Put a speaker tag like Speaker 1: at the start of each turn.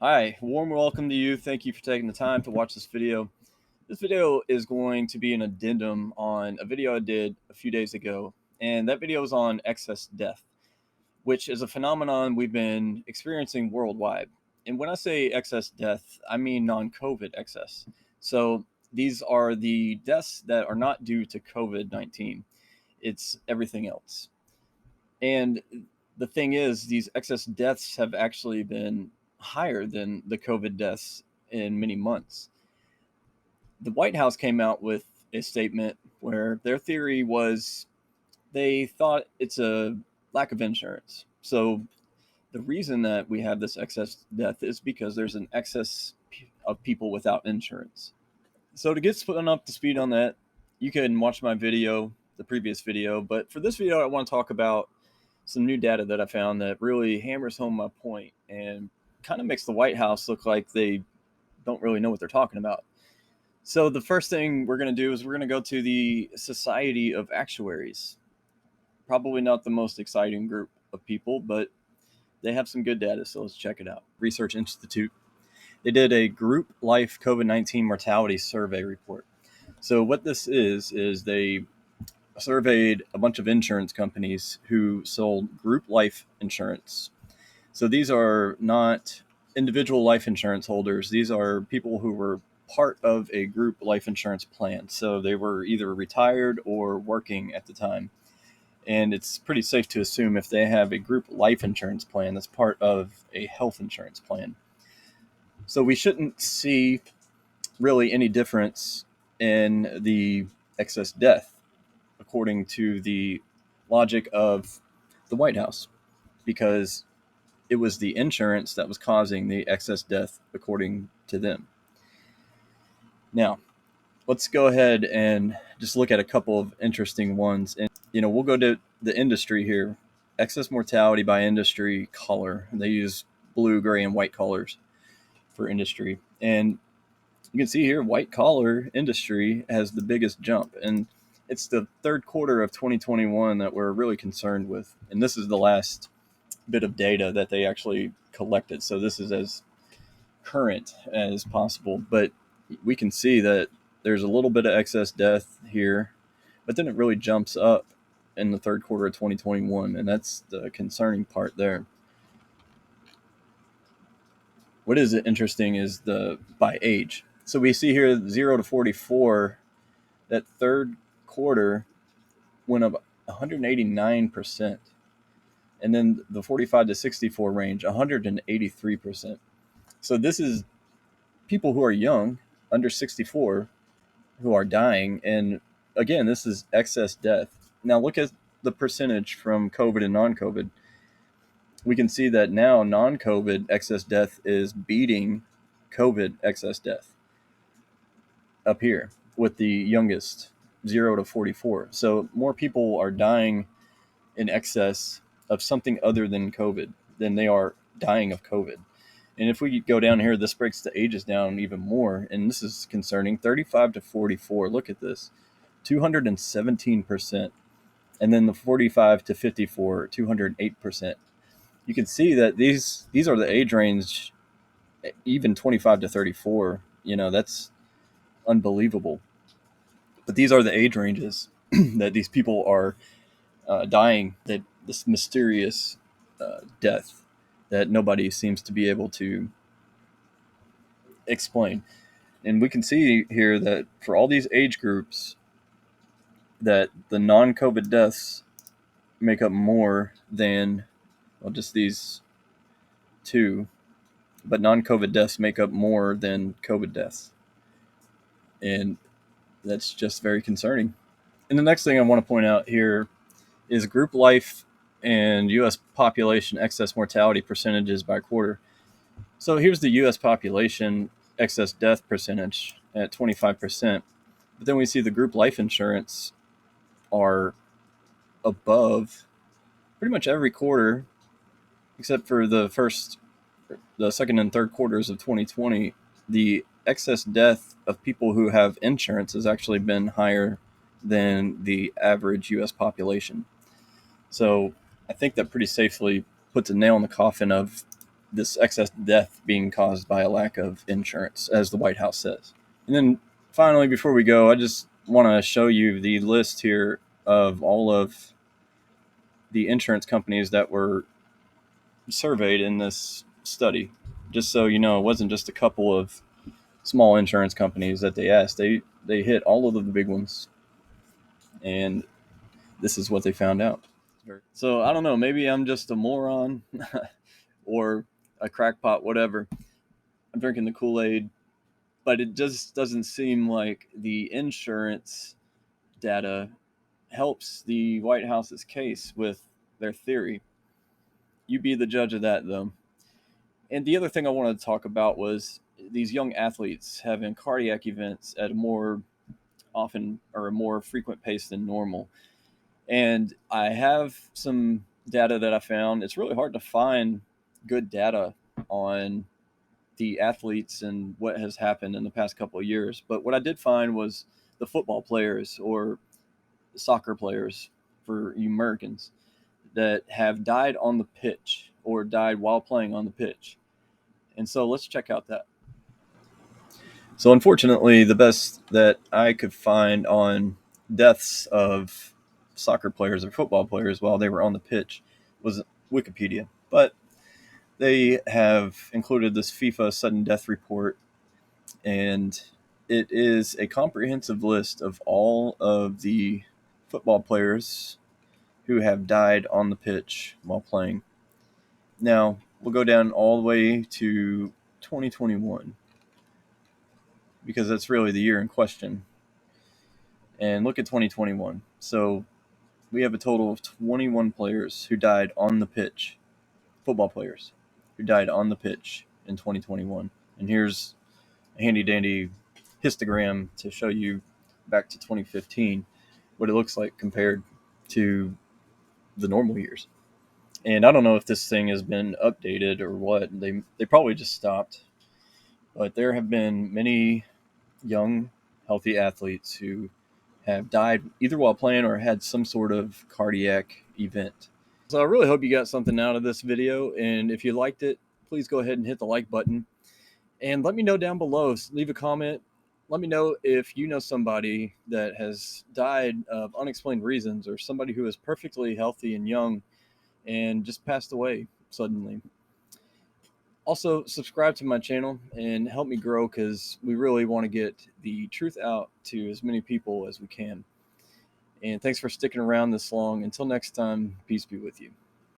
Speaker 1: Hi, warm welcome to you. Thank you for taking the time to watch this video. This video is going to be an addendum on a video I did a few days ago, and that video is on excess death, which is a phenomenon we've been experiencing worldwide. And when I say excess death, I mean non-COVID excess. So these are the deaths that are not due to COVID-19. It's everything else. And the thing is, these excess deaths have actually been higher than the COVID deaths in many months. The White House came out with a statement where their theory was they thought it's a lack of insurance. So the reason that we have this excess death is because there's an excess of people without insurance. So to get spun up to speed on that, you can watch my video, the previous video. But for this video, I want to talk about some new data that I found that really hammers home my point and kind of makes the White House look like they don't really know what they're talking about. So the first thing we're going to do is we're going to go to the Society of Actuaries. Probably not the most exciting group of people, but they have some good data, so let's check it out. Research Institute. They did a group life COVID-19 mortality survey report. So what this is they surveyed a bunch of insurance companies who sold group life insurance. So these are not individual life insurance holders. These are people who were part of a group life insurance plan. So they were either retired or working at the time. And it's pretty safe to assume if they have a group life insurance plan that's part of a health insurance plan. So we shouldn't see really any difference in the excess death according to the logic of the White House, because it was the insurance that was causing the excess death according to them. Now, let's go ahead and just look at a couple of interesting ones. And, we'll go to the industry here. Excess mortality by industry color. They use blue, gray, and white colors for industry. And you can see here, white collar industry has the biggest jump. And it's the third quarter of 2021 that we're really concerned with. And this is the last bit of data that they actually collected. So this is as current as possible. But we can see that there's a little bit of excess death here, but then it really jumps up in the third quarter of 2021. And that's the concerning part there. What is interesting is the by age. So we see here 0 to 44, that third quarter went up 189%. And then the 45 to 64 range, 183%. So this is people who are young, under 64, who are dying. And again, this is excess death. Now look at the percentage from COVID and non-COVID. We can see that now non-COVID excess death is beating COVID excess death up here with the youngest, 0 to 44. So more people are dying in excess of something other than COVID than they are dying of COVID. And if we go down here, this breaks the ages down even more. And this is concerning. 35 to 44, look at this, 217%. And then the 45 to 54, 208%. You can see that these are the age range, even 25 to 34. That's unbelievable. But these are the age ranges that these people are dying, that this mysterious death that nobody seems to be able to explain. And we can see here that for all these age groups, that the non-COVID deaths make up more than, well, just these two, but non-COVID deaths make up more than COVID deaths. And that's just very concerning. And the next thing I want to point out here is group life and U.S. population excess mortality percentages by quarter. So here's the U.S. population excess death percentage at 25%. But then we see the group life insurance are above pretty much every quarter, except for the second and third quarters of 2020. The excess death of people who have insurance has actually been higher than the average U.S. population. So I think that pretty safely puts a nail in the coffin of this excess death being caused by a lack of insurance, as the White House says. And then finally, before we go, I just want to show you the list here of all of the insurance companies that were surveyed in this study. Just so you know, it wasn't just a couple of small insurance companies that they asked. They hit all of the big ones, and this is what they found out. So I don't know, maybe I'm just a moron or a crackpot, whatever. I'm drinking the Kool-Aid, but it just doesn't seem like the insurance data helps the White House's case with their theory. You be the judge of that, though. And the other thing I wanted to talk about was these young athletes having cardiac events at a more often or a more frequent pace than normal. And I have some data that I found. It's really hard to find good data on the athletes and what has happened in the past couple of years. But what I did find was the football players or soccer players, for you Americans, that have died on the pitch or died while playing on the pitch. And so let's check out that. So unfortunately, the best that I could find on deaths of soccer players or football players while they were on the pitch was Wikipedia. But they have included this FIFA sudden death report, and it is a comprehensive list of all of the football players who have died on the pitch while playing. Now, we'll go down all the way to 2021 because that's really the year in question. And look at 2021. So we have a total of 21 players who died on the pitch, football players who died on the pitch in 2021. And here's a handy dandy histogram to show you back to 2015 what it looks like compared to the normal years. And I don't know if this thing has been updated or what. They probably just stopped. But there have been many young, healthy athletes who have died either while playing or had some sort of cardiac event. So I really hope you got something out of this video. And if you liked it, please go ahead and hit the like button. And let me know down below. Leave a comment. Let me know if you know somebody that has died of unexplained reasons or somebody who is perfectly healthy and young and just passed away suddenly. Also, subscribe to my channel and help me grow because we really want to get the truth out to as many people as we can. And thanks for sticking around this long. Until next time, peace be with you.